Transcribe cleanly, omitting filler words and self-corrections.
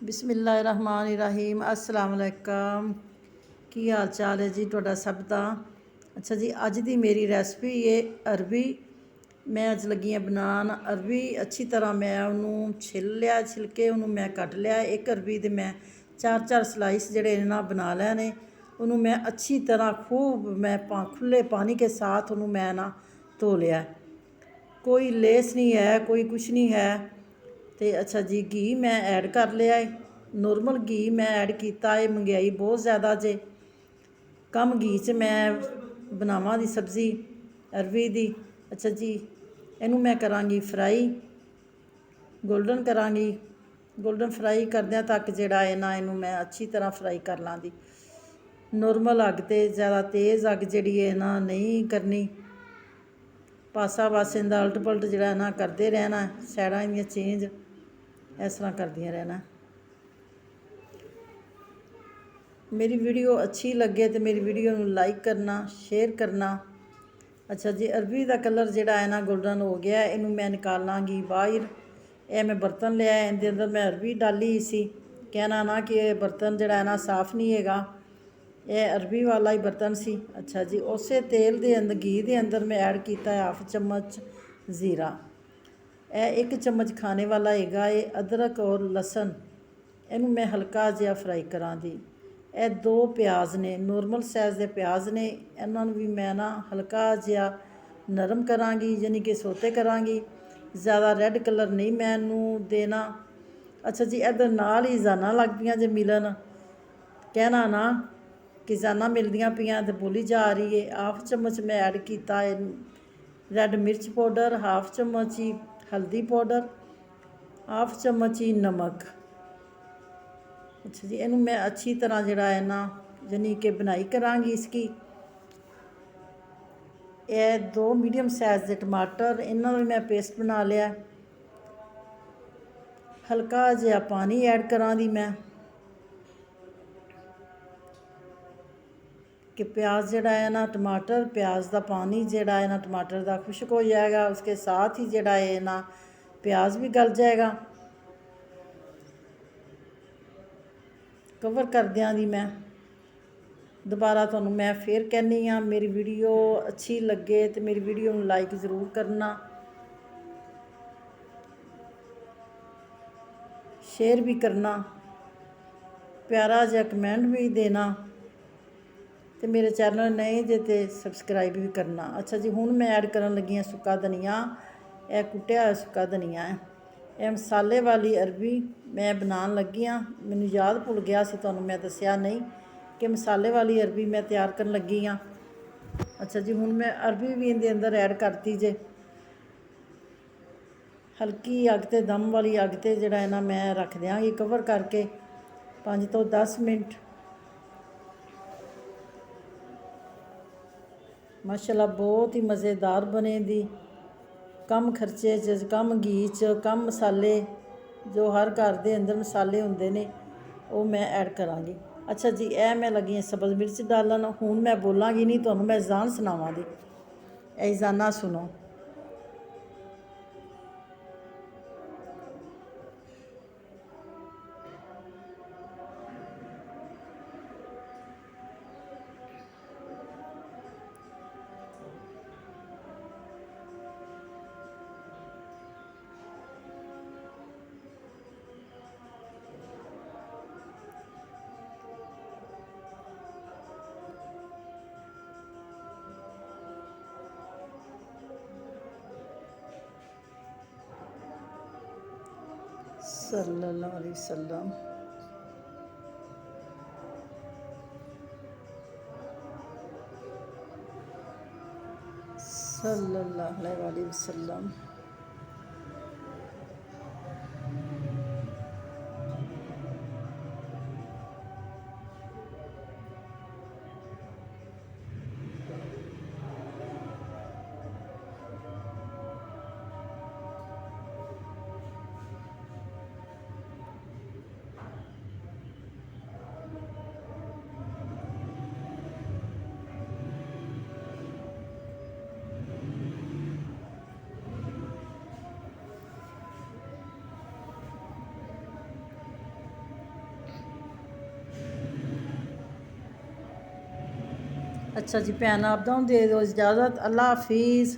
बिस्मिल्लाहिर्रहमानिर्रहीम अस्सलाम वालेकुम। की हाल चाल है जी तुहाडा सब दा। अच्छा जी, अज दी मेरी रेसिपी है अरबी। मैं अज लगी हाँ बनान अरबी। अच्छी तरह मैं उन्होंने छिल लिया, छिलके उन्होंने मैं कट लिया। एक अरबी दे मैं चार चार स्लाइस जड़े ना बना लेने। उन्होंने मैं अच्छी तरह खूब मैं खुले पानी के साथ उन्होंने मैं ना धो लिया। कोई लेस नहीं है, कोई कुछ नहीं है। तो अच्छा जी, घी मैं ऐड कर लिया है। नॉर्मल घी मैं ऐड किया है। महंगाई बहुत ज़्यादा जे, कम घी च मैं बनावां दी सब्ज़ी अरबी दी। अच्छा जी, इनू मैं करांगी फ्राई, गोल्डन करांगी। गोल्डन फ्राई करदियां तक जिहड़ा है ना इनू मैं अच्छी तरह फ्राई कर लांगी। नॉर्मल अग ते ज़्यादा तेज़ अग जिहड़ी है ना नहीं करनी। पासा पासे दा उलट पलट जिहड़ा है ना करदे रहना, साइडां इहदियां चेंज इस तरह करदियां रहना। मेरी वीडियो अच्छी लगे तो मेरी वीडियो नू लाइक करना, शेयर करना। अच्छा जी, अरबी का कलर जिहड़ा है ना गोल्डन हो गया। इनू मैं निकाल लाँगी बाहर। यह मैं बर्तन लिया, इहदे अंदर मैं अरबी डाली सी। कहना ना कि यह बर्तन जिहड़ा है ना साफ़ नहीं हैगा, यह अरबी वाला ही बर्तन सी। अच्छा जी, उस तेल के अंदर घी के अंदर मैं ऐड किया है हाफ चम्मच ज़ीरा। यह एक चम्मच खाने वाला हैगा। ये अदरक और लसन, इनू मैं हल्का जिहा फ्राई करा दी। ਇਹ दो प्याज ने, नॉर्मल साइज़ के प्याज ने, इन्हों भी मैं ना हल्का जिहा नरम करांगी, यानी कि सोते करांगी। ज़्यादा रैड कलर नहीं मैं इनू देना। अच्छा जी, इधर नाल ही जाना लग पियां जे मिलन। कहना ना कि जाना मिलदियां पियां तो बोली जा रही है। हाफ चम्मच मैं ऐड किया है रैड मिर्च पाउडर, हाफ चम्मच ही हल्दी पाउडर, हाफ चम्मच ही नमक। अच्छा जी, इनू मैं अच्छी तरह जिहड़ा है ना यानी कि बनाई करांगी इसकी। यह दो मीडियम साइज़ के टमाटर, इन्हों भी मैं पेस्ट बना लिया। हल्का जिहा पानी ऐड करा दी मैं कि प्याज जिहड़ा है ना टमाटर, प्याज का पानी जिहड़ा है ना टमाटर का खुश्क हो जाएगा। उसके साथ ही जिहड़ा है ना प्याज भी गल जाएगा। कवर कर दियां दी मैं दोबारा तुहानू मैं फिर कहनी हाँ, मेरी वीडियो अच्छी लगे तो मेरी वीडियो नू लाइक ज़रूर करना, शेयर भी करना, प्यारा जिहा कमेंट भी देना, तो मेरे चैनल नए जे तो सबसक्राइब भी करना। अच्छा जी, हुण मैं ऐड करन लगी हाँ सुक्का धनिया। यह कुटिया हुआ सुक्का धनिया है। यह मसाले वाली अरबी मैं बनान लगी हाँ। मैनू याद भुल गया सी, तुहानू मैं दस्सिया नहीं कि मसाले वाली अरबी मैं तैयार करन लगी हाँ। अच्छा जी, हुण मैं अरबी भी इहदे अंदर ऐड करती जे। हल्की अग ते दम वाली अग ते जिहड़ा है ना मैं रख देंगी कवर करके 5 तो 10 मिनट। माशाल्लाह बहुत ही मज़ेदार बने दी, कम खर्चे च, कम घी च, कम मसाले। जो हर घर के अंदर मसाले होंदे ने वो मैं ऐड करांगी। अच्छा जी, यह मैं लगी हाँ सब्ज़ मिर्च डालन। हुण मैं बोलांगी नहीं, तुहानू मैं ज़ान सुनावां दी, यह ज़ाना सुनो। सल्लल्लाहु अलैहि वसल्लम। सल्लल्लाहु अलैहि वसल्लम। ਅੱਛਾ ਜੀ ਭੈਣ, ਆਪਦਾ ਨੂੰ ਦੇ ਦਿਓ ਇਜਾਜ਼ਤ। ਅੱਲਾ ਹਾਫਿਜ਼।